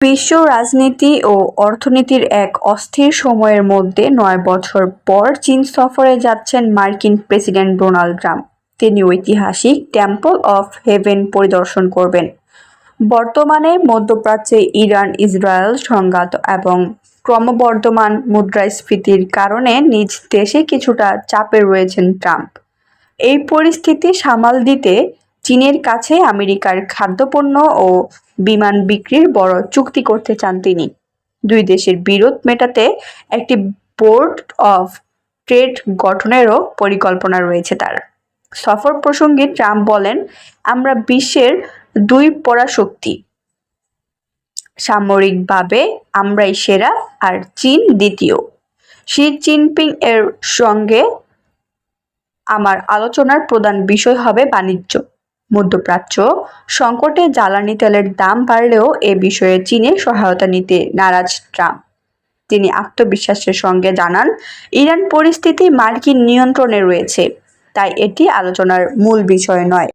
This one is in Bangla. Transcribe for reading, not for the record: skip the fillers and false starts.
বিশ্ব রাজনীতি ও অর্থনীতির এক অস্থির সময়ের মধ্যে ৯ বছর পর চীন সফরে যাচ্ছেন মার্কিন প্রেসিডেন্ট ডোনাল্ড ট্রাম্প। তিনি ঐতিহাসিক টেম্পল অফ হেভেন পরিদর্শন করবেন। বর্তমানে মধ্যপ্রাচ্যে ইরান-ইসরায়েল সংঘাত এবং ক্রমবর্ধমান মুদ্রাস্ফীতির কারণে নিজ দেশে কিছুটা চাপে রয়েছেন ট্রাম্প। এই পরিস্থিতি সামাল দিতে চীনের কাছে আমেরিকার খাদ্যপণ্য ও বিমান বিক্রির বড় চুক্তি করতে চান তিনি। দুই দেশের বিরোধ মেটাতে একটি বোর্ড অফ ট্রেড গঠনেরও পরিকল্পনা রয়েছে তার। সফর প্রসঙ্গে ট্রাম্প বলেন, আমরা বিশ্বের দুই পরাশক্তি, সামরিকভাবে আমরাই সেরা আর চীন দ্বিতীয়। শি জিনপিং এর সঙ্গে আমার আলোচনার প্রধান বিষয় হবে বাণিজ্য। মধ্যপ্রাচ্য সংকটে জ্বালানি তেলের দাম বাড়লেও এ বিষয়ে চীনের সহায়তা নিতে নারাজ ট্রাম্প। তিনি আত্মবিশ্বাসের সঙ্গে জানান, ইরান পরিস্থিতি মার্কিন নিয়ন্ত্রণে রয়েছে, তাই এটি আলোচনার মূল বিষয় নয়।